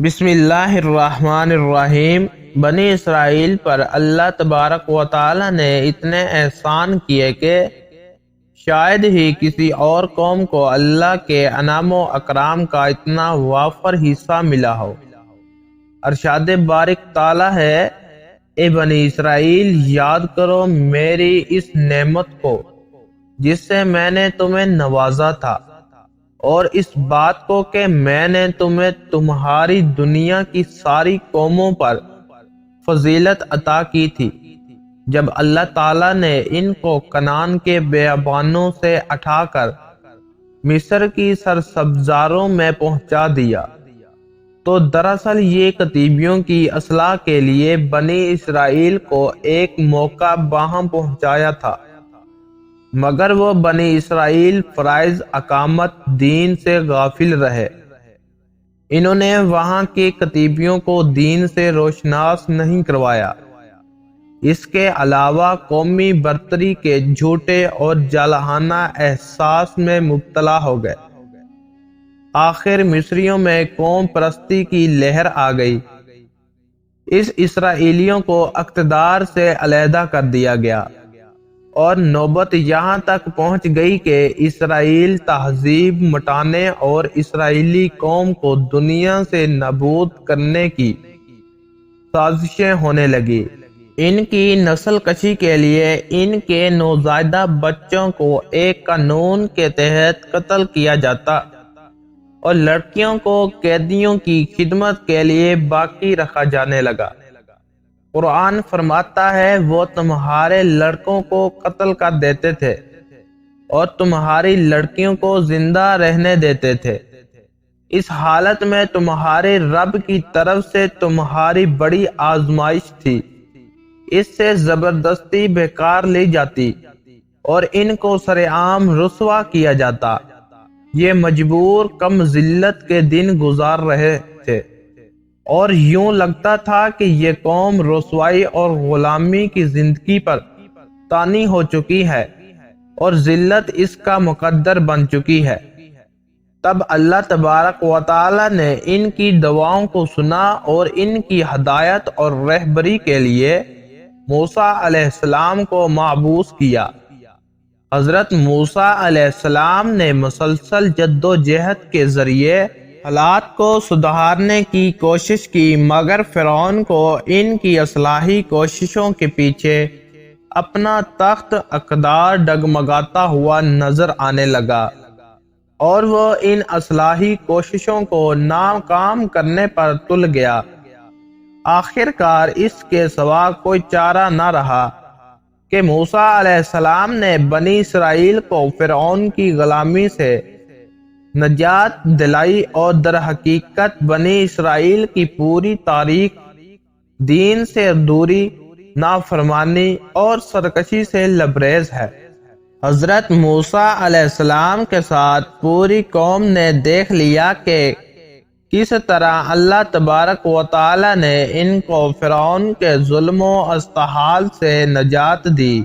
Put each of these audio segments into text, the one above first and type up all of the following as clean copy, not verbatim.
بسم اللہ الرحمن الرحیم۔ بنی اسرائیل پر اللہ تبارک و تعالی نے اتنے احسان کیے کہ شاید ہی کسی اور قوم کو اللہ کے انعام و اکرام کا اتنا وافر حصہ ملا ہو۔ ارشاد بارک تعالی ہے، اے بنی اسرائیل، یاد کرو میری اس نعمت کو جس سے میں نے تمہیں نوازا تھا، اور اس بات کو کہ میں نے تمہیں تمہاری دنیا کی ساری قوموں پر فضیلت عطا کی تھی، جب اللہ تعالیٰ نے ان کو کنعان کے بیابانوں سے اٹھا کر مصر کی سرسبزاروں میں پہنچا دیا۔ تو دراصل یہ کتیبیوں کی اصلاح کے لیے بنی اسرائیل کو ایک موقع باہم پہنچایا تھا، مگر وہ بنی اسرائیل فرائض اقامت دین سے غافل رہے۔ انہوں نے وہاں کے کتیبیوں کو دین سے روشناس نہیں کروایا۔ اس کے علاوہ قومی برتری کے جھوٹے اور جارحانہ احساس میں مبتلا ہو گئے۔ آخر مصریوں میں قوم پرستی کی لہر آ گئی۔ اس اسرائیلیوں کو اقتدار سے علیحدہ کر دیا گیا، اور نوبت یہاں تک پہنچ گئی کہ اسرائیل تہذیب مٹانے اور اسرائیلی قوم کو دنیا سے نابود کرنے کی سازشیں ہونے لگی۔ ان کی نسل کشی کے لیے ان کے نوزائیدہ بچوں کو ایک قانون کے تحت قتل کیا جاتا، اور لڑکیوں کو قیدیوں کی خدمت کے لیے باقی رکھا جانے لگا۔ قرآن فرماتا ہے، وہ تمہارے لڑکوں کو قتل کر دیتے تھے اور تمہاری لڑکیوں کو زندہ رہنے دیتے تھے۔ اس حالت میں تمہارے رب کی طرف سے تمہاری بڑی آزمائش تھی، اس سے زبردستی بیکار لی جاتی اور ان کو سرعام رسوا کیا جاتا۔ یہ مجبور کم ذلت کے دن گزار رہے تھے، اور یوں لگتا تھا کہ یہ قوم رسوائی اور غلامی کی زندگی پر طانی ہو چکی ہے اور ذلت اس کا مقدر بن چکی ہے۔ تب اللہ تبارک و تعالی نے ان کی دعاؤں کو سنا اور ان کی ہدایت اور رہبری کے لیے موسیٰ علیہ السلام کو مبعوث کیا۔ حضرت موسیٰ علیہ السلام نے مسلسل جد و جہد کے ذریعے حالات کو سدھارنے کی کوشش کی، مگر فرعون کو ان کی اصلاحی کوششوں کے پیچھے اپنا تخت اقتدار ڈگمگاتا ہوا نظر آنے لگا، اور وہ ان اصلاحی کوششوں کو ناکام کرنے پر تل گیا۔ آخر کار اس کے سوا کوئی چارہ نہ رہا کہ موسیٰ علیہ السلام نے بنی اسرائیل کو فرعون کی غلامی سے نجات دلائی، اور در حقیقت بنی اسرائیل کی پوری تاریخ دین سے دوری، نافرمانی اور سرکشی سے لبریز ہے۔ حضرت موسیٰ علیہ السلام کے ساتھ پوری قوم نے دیکھ لیا کہ کس طرح اللہ تبارک و تعالی نے ان کو فرعون کے ظلم و استحال سے نجات دی،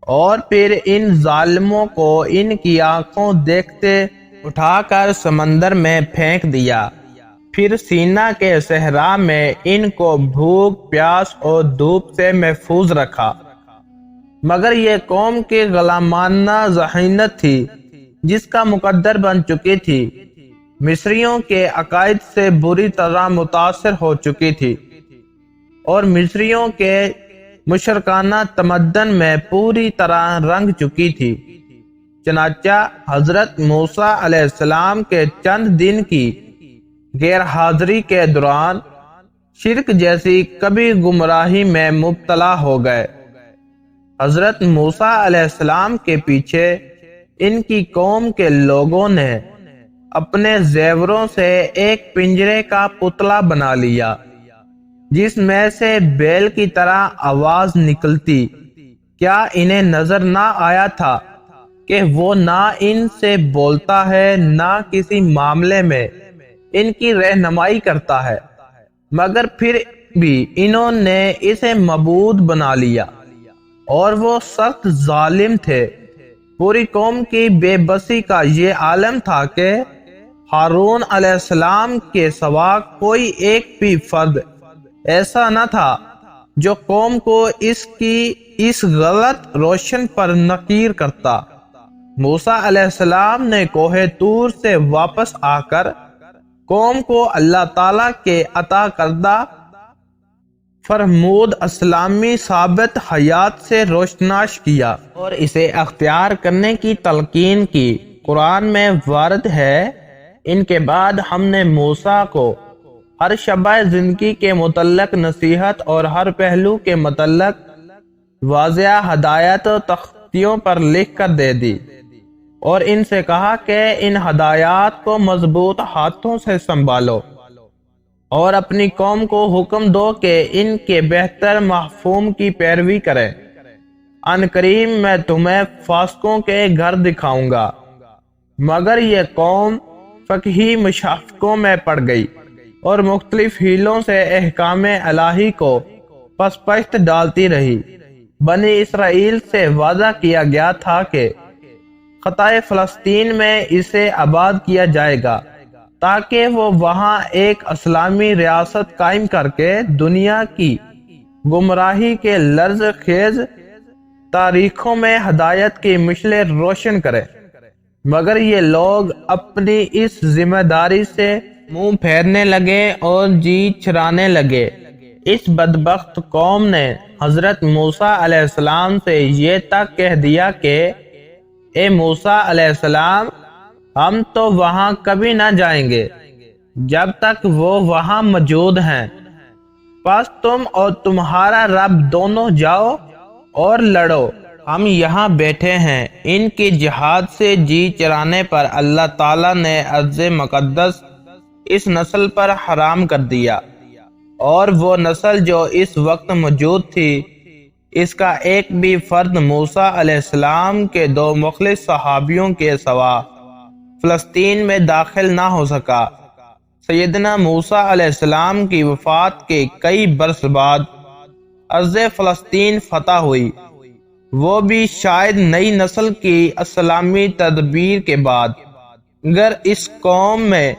اور پھر ان ظالموں کو ان کی آنکھوں دیکھتے اٹھا کر سمندر میں پھینک دیا، پھر سینا کے صحرا میں ان کو بھوک، پیاس اور دھوپ سے محفوظ رکھا۔ مگر یہ قوم کی غلامانہ ذہنیت تھی جس کا مقدر بن چکی تھی، مصریوں کے عقائد سے بری طرح متاثر ہو چکی تھی، اور مصریوں کے مشرکانہ تمدن میں پوری طرح رنگ چکی تھی۔ چنانچہ حضرت موسیٰ علیہ السلام کے چند دن کی غیر حاضری کے دوران شرک جیسی کبھی گمراہی میں مبتلا ہو گئے۔ حضرت موسیٰ علیہ السلام کے پیچھے ان کی قوم کے لوگوں نے اپنے زیوروں سے ایک پنجرے کا پتلا بنا لیا، جس میں سے بیل کی طرح آواز نکلتی۔ کیا انہیں نظر نہ آیا تھا کہ وہ نہ ان سے بولتا ہے، نہ کسی معاملے میں ان کی رہنمائی کرتا ہے، مگر پھر بھی انہوں نے اسے معبود بنا لیا، اور وہ سخت ظالم تھے۔ پوری قوم کی بے بسی کا یہ عالم تھا کہ ہارون علیہ السلام کے سوا کوئی ایک بھی فرد ایسا نہ تھا جو قوم کو اس کی اس غلط روشن پر نکیر کرتا۔ موسیٰ علیہ السلام نے کوہ طور سے واپس آ کر قوم کو اللہ تعالیٰ کے عطا کردہ فرمود اسلامی ثابت حیات سے روشناس کیا اور اسے اختیار کرنے کی تلقین کی۔ قرآن میں وارد ہے، ان کے بعد ہم نے موسیٰ کو ہر شعبہ زندگی کے متعلق نصیحت اور ہر پہلو کے متعلق واضح ہدایت و تختیوں پر لکھ کر دے دی اور ان سے کہا کہ ان ہدایات کو مضبوط ہاتھوں سے سنبھالو اور اپنی قوم کو حکم دو کہ ان کے بہتر مفہوم کی پیروی کریں۔ ان قریب میں تمہیں فاسقوں کے گھر دکھاؤں گا، مگر یہ قوم فقہی مشاقوں میں پڑ گئی اور مختلف ہیلوں سے احکام الہی کو پس پشت ڈالتی رہی۔ بنی اسرائیل سے وعدہ کیا گیا تھا کہ خطۂ فلسطین میں اسے آباد کیا جائے گا تاکہ وہ وہاں ایک اسلامی ریاست قائم کر کے دنیا کی گمراہی کے لرز خیز تاریخوں میں ہدایت کی مشعلیں روشن کرے، مگر یہ لوگ اپنی اس ذمہ داری سے منہ پھیرنے لگے اور جی چرانے لگے۔ اس بدبخت قوم نے حضرت موسیٰ علیہ السلام سے یہ تک کہہ دیا کہ اے موسیٰ علیہ السلام، ہم تو وہاں کبھی نہ جائیں گے جب تک وہ وہاں موجود ہیں، پس تم اور تمہارا رب دونوں جاؤ اور لڑو، ہم یہاں بیٹھے ہیں۔ ان کی جہاد سے جی چرانے پر اللہ تعالیٰ نے ارض مقدس اس نسل پر حرام کر دیا، اور وہ نسل جو اس وقت موجود تھی، اس کا ایک بھی فرد موسیٰ علیہ السلام کے دو مخلص صحابیوں کے سوا فلسطین میں داخل نہ ہو سکا۔ سیدنا موسیٰ علیہ السلام کی وفات کے کئی برس بعد ارض فلسطین فتح ہوئی، وہ بھی شاید نئی نسل کی اسلامی تدبیر کے بعد، مگر اس قوم میں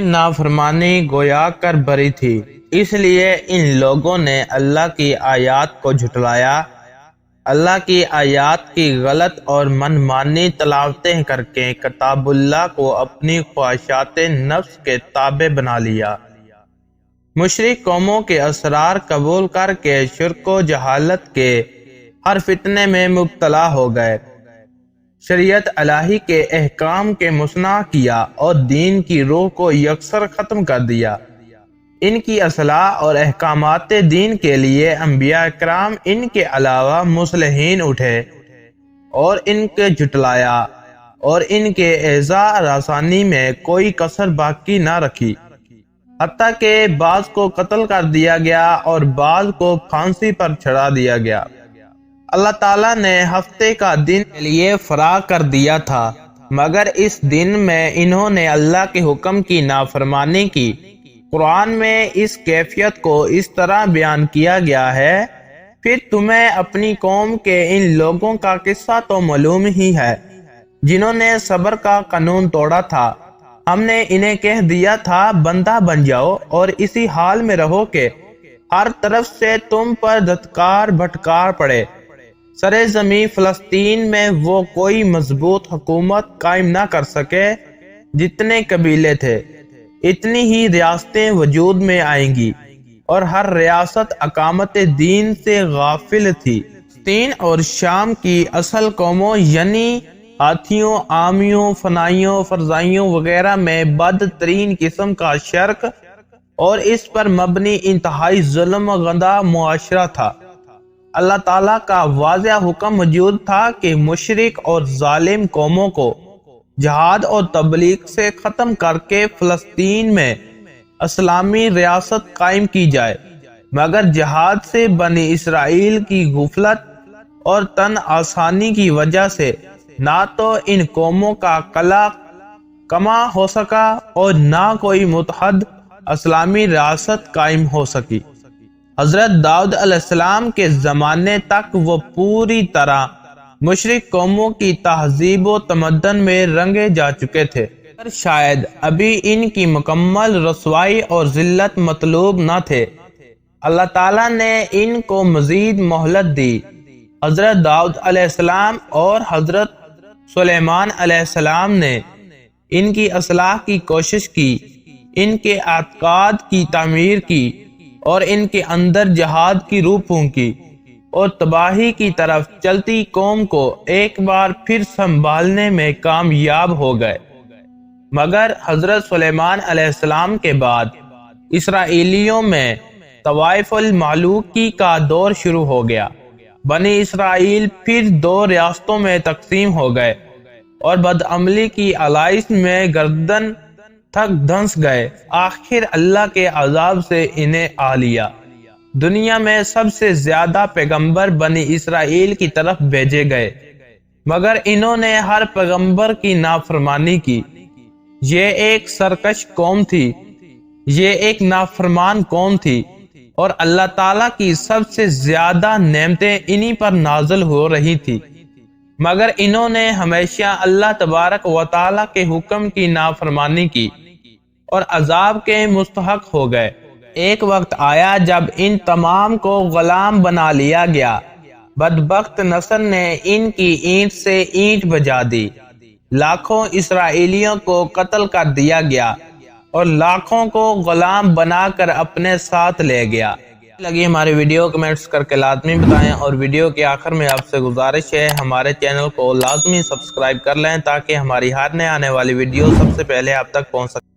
نافرمانی گویا کر بری تھی، اس لیے ان لوگوں نے اللہ کی آیات کو جھٹلایا، اللہ کی آیات کی غلط اور منمانی تلاوتیں کر کے کتاب اللہ کو اپنی خواہشات نفس کے تابع بنا لیا۔ مشرک قوموں کے اسرار قبول کر کے شرک و جہالت کے ہر فتنے میں مبتلا ہو گئے، شریعت الہی کے احکام کے مسنع کیا اور دین کی روح کو یکسر ختم کر دیا۔ ان کی اصلاح اور احکامات دین کے لیے انبیاء کرام ان کے علاوہ مصلحین اٹھے اور ان کے جھٹلایا اور ان کے اعزاء رسانی میں کوئی کسر باقی نہ رکھی، حتیٰ کہ بعض کو قتل کر دیا گیا اور بعض کو پھانسی پر چڑھا دیا گیا۔ اللہ تعالیٰ نے ہفتے کا دن کے لیے فراغ کر دیا تھا، مگر اس دن میں انہوں نے اللہ کے حکم کی نافرمانی کی۔ قرآن میں اس کیفیت کو اس طرح بیان کیا گیا ہے، پھر تمہیں اپنی قوم کے ان لوگوں کا قصہ تو معلوم ہی ہے جنہوں نے صبر کا قانون توڑا تھا۔ ہم نے انہیں کہہ دیا تھا بندہ بن جاؤ اور اسی حال میں رہو کہ ہر طرف سے تم پر دھتکار بھٹکار پڑے۔ سرے زمین فلسطین میں وہ کوئی مضبوط حکومت قائم نہ کر سکے، جتنے قبیلے تھے اتنی ہی ریاستیں وجود میں آئیں گی، اور ہر ریاست اقامت دین سے غافل تھی۔ فلسطین اور شام کی اصل قوموں یعنی ہاتھیوں، آمیوں، فنائیوں، فرزائیوں وغیرہ میں بدترین قسم کا شرک اور اس پر مبنی انتہائی ظلم و غندہ معاشرہ تھا۔ اللہ تعالیٰ کا واضح حکم موجود تھا کہ مشرک اور ظالم قوموں کو جہاد اور تبلیغ سے ختم کر کے فلسطین میں اسلامی ریاست قائم کی جائے، مگر جہاد سے بنی اسرائیل کی غفلت اور تن آسانی کی وجہ سے نہ تو ان قوموں کا قلع کما ہو سکا اور نہ کوئی متحد اسلامی ریاست قائم ہو سکی۔ حضرت داؤد علیہ السلام کے زمانے تک وہ پوری طرح مشرک قوموں کی تہذیب و تمدن میں رنگے جا چکے تھے۔ شاید ابھی ان کی مکمل رسوائی اور ذلت مطلوب نہ تھے، اللہ تعالیٰ نے ان کو مزید مہلت دی۔ حضرت داؤد علیہ السلام اور حضرت سلیمان علیہ السلام نے ان کی اصلاح کی کوشش کی، ان کے اعتقاد کی تعمیر کی اور ان کے اندر جہاد کی روح پھونکی اور تباہی کی طرف چلتی قوم کو ایک بار پھر سنبھالنے میں کامیاب ہو گئے۔ مگر حضرت سلیمان علیہ السلام کے بعد اسرائیلیوں میں طوائف المعلوکی کا دور شروع ہو گیا۔ بنی اسرائیل پھر دو ریاستوں میں تقسیم ہو گئے اور بدعملی کی علائش میں گردن تک دھنس گئے۔ آخر اللہ کے عذاب سے انہیں آ لیا۔ دنیا میں سب سے زیادہ پیغمبر بنی اسرائیل کی طرف بھیجے گئے، مگر انہوں نے ہر پیغمبر کی نافرمانی کی۔ یہ ایک سرکش قوم تھی، یہ ایک نافرمان قوم تھی، اور اللہ تعالیٰ کی سب سے زیادہ نعمتیں انہی پر نازل ہو رہی تھی، مگر انہوں نے ہمیشہ اللہ تبارک و تعالیٰ کے حکم کی نافرمانی کی اور عذاب کے مستحق ہو گئے۔ ایک وقت آیا جب ان تمام کو غلام بنا لیا گیا۔ بدبخت نسل نے ان کی اینٹ سے اینٹ بجا دی، لاکھوں اسرائیلیوں کو قتل کر دیا گیا اور لاکھوں کو غلام بنا کر اپنے ساتھ لے گیا۔ لگی ہماری ویڈیو کمنٹس کر کے لازمی بتائیں، اور ویڈیو کے آخر میں آپ سے گزارش ہے ہمارے چینل کو لازمی سبسکرائب کر لیں تاکہ ہماری ہر نئے آنے والی ویڈیو سب سے پہلے آپ تک پہنچ سکے۔